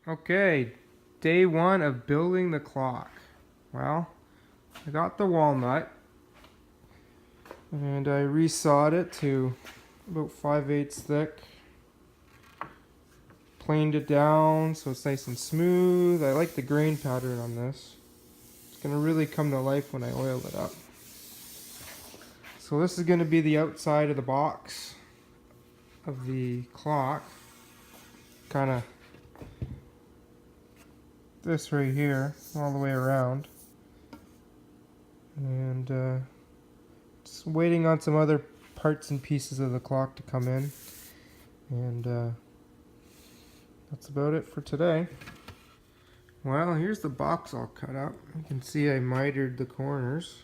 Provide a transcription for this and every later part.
Okay, day one of building the clock. Well, I got the walnut and I resawed it to about 5/8 thick. Planed it down so it's nice and smooth. I like the grain pattern on this. It's going to really come to life when I oil it up. So this is going to be the outside of the box of the clock. Kind of this right here all the way around. And just waiting on some other parts and pieces of the clock to come in. And that's about it for today. Well, here's the box all cut out. You can see I mitered the corners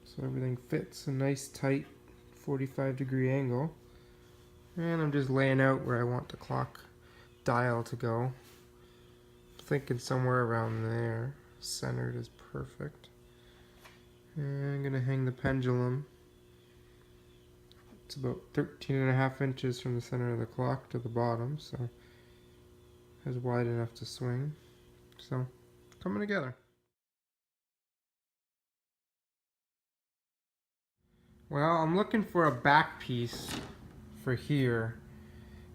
so everything fits a nice tight 45-degree angle. And I'm just laying out where I want the clock dial to go. Thinking somewhere around there. Centered is perfect. And I'm gonna hang the pendulum. It's about 13.5 inches from the center of the clock to the bottom, so it's wide enough to swing. So, coming together. Well, I'm looking for a back piece for here,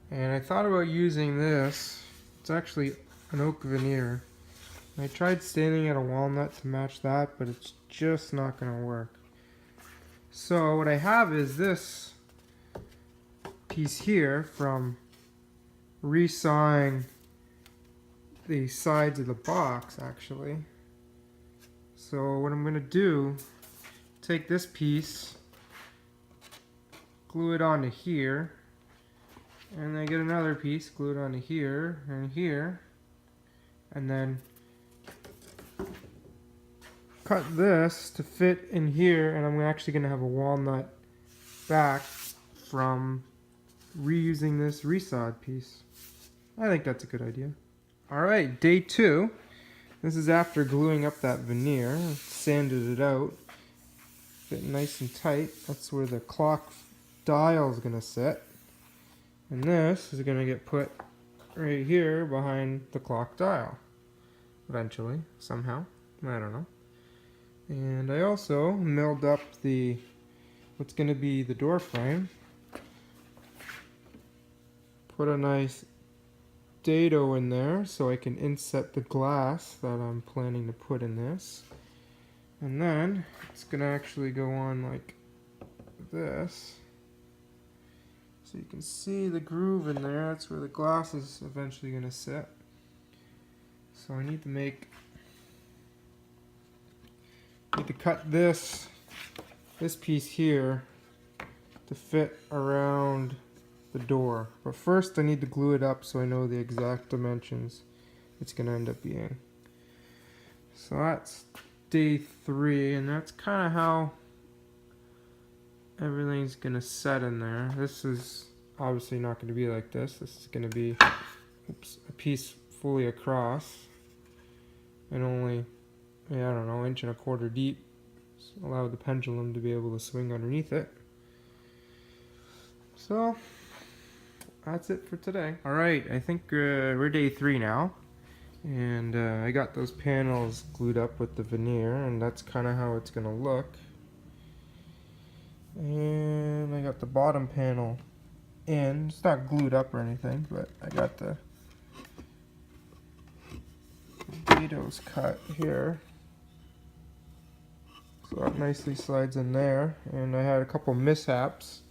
and I thought about using this. It's actually an oak veneer. I tried staining it a walnut to match that, but it's just not going to work. So what I have is this piece here from resawing the sides of the box, actually. So what I'm going to do, take this piece, glue it onto here, and then get another piece, glue it onto here and here, and then cut this to fit in here, and I'm actually going to have a walnut back from reusing this resawed piece. I think that's a good idea. Alright, day two. This is after gluing up that veneer. Sanded it out. Fit nice and tight. That's where the clock dial is going to sit. And this is going to get put right here behind the clock dial. Eventually, somehow. I don't know. And I also milled up the what's going to be the door frame. Put a nice dado in there so I can inset the glass that I'm planning to put in this. And then it's going to actually go on like this. So you can see the groove in there. That's where the glass is eventually going to sit. So I need to cut this piece here to fit around the door. But first I need to glue it up so I know the exact dimensions it's going to end up being. So that's day three, and that's kind of how everything's going to set in there. This is obviously not going to be like this. This is going to be a piece fully across and only, I don't know, 1.25 inches deep. So allow the pendulum to be able to swing underneath it. So that's it for today. Alright, I think we're day three now. And I got those panels glued up with the veneer, and that's kind of how it's going to look. And I got the bottom panel in. It's not glued up or anything, but I got the dados cut here. So that nicely slides in there. And I had a couple mishaps.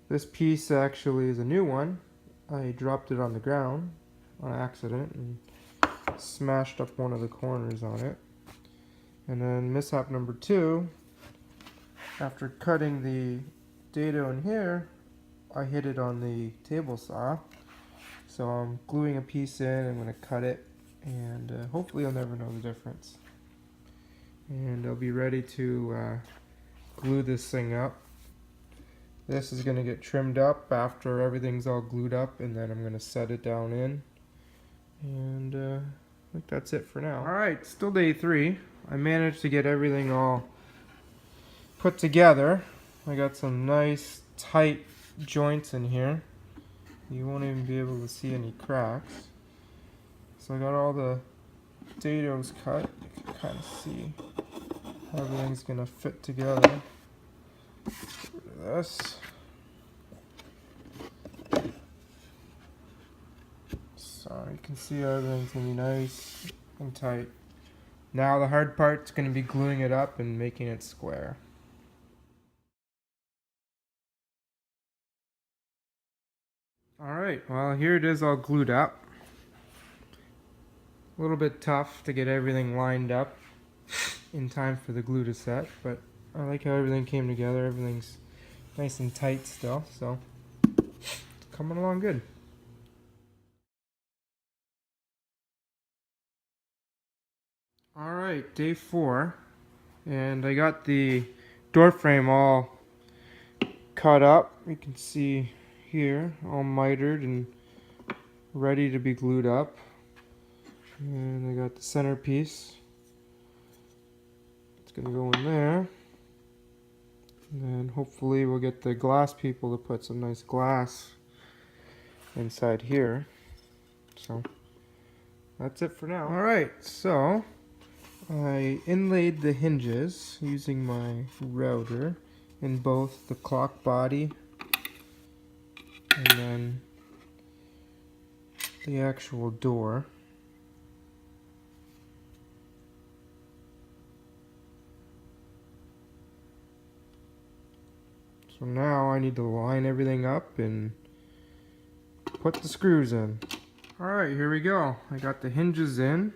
This piece actually is a new one. I dropped it on the ground on accident and smashed up one of the corners on it. And then mishap number two, after cutting the dado in here, I hit it on the table saw. So I'm gluing a piece in, I'm going to cut it, and hopefully you'll never know the difference. And I'll be ready to glue this thing up. This is going to get trimmed up after everything's all glued up, and then I'm going to set it down in. And I think that's it for now. Alright, still day three. I managed to get everything all put together. I got some nice tight joints in here. You won't even be able to see any cracks. So I got all the dados cut. You can kind of see how everything's gonna fit together. This. So you can see everything's gonna be nice and tight. Now the hard part's gonna be gluing it up and making it square. Alright, well here it is all glued up. A little bit tough to get everything lined up in time for the glue to set, but I like how everything came together. Everything's nice and tight still, so it's coming along good. Alright, day 4, and I got the door frame all cut up. You can see here, all mitered and ready to be glued up. And I got the centerpiece. It's gonna go in there. And then hopefully we'll get the glass people to put some nice glass inside here. So that's it for now. Alright, so I inlaid the hinges using my router in both the clock body and then the actual door. So now I need to line everything up and put the screws in. Alright, here we go. I got the hinges in,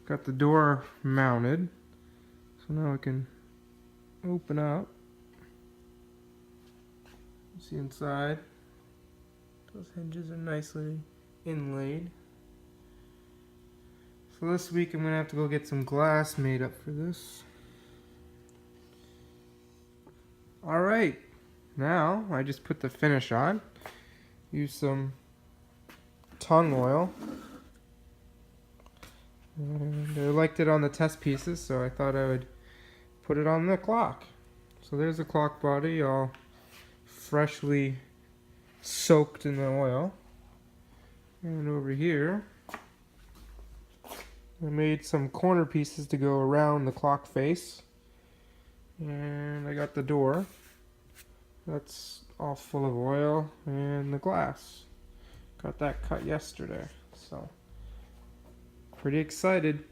got the door mounted, so now I can open up. See inside, those hinges are nicely inlaid. So this week I'm going to have to go get some glass made up for this. Alright, now I just put the finish on. Use some tung oil. And I liked it on the test pieces, so I thought I would put it on the clock. So there's the clock body all freshly soaked in the oil. And over here, I made some corner pieces to go around the clock face. And I got the door. That's all full of oil, and the glass. Got that cut yesterday, so pretty excited.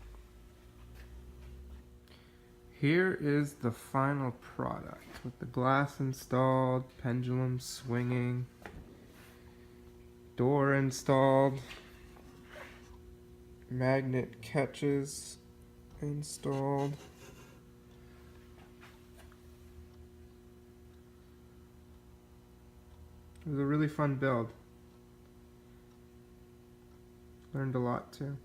Here is the final product with the glass installed, pendulum swinging, door installed, magnet catches installed. It was a really fun build. Learned a lot too.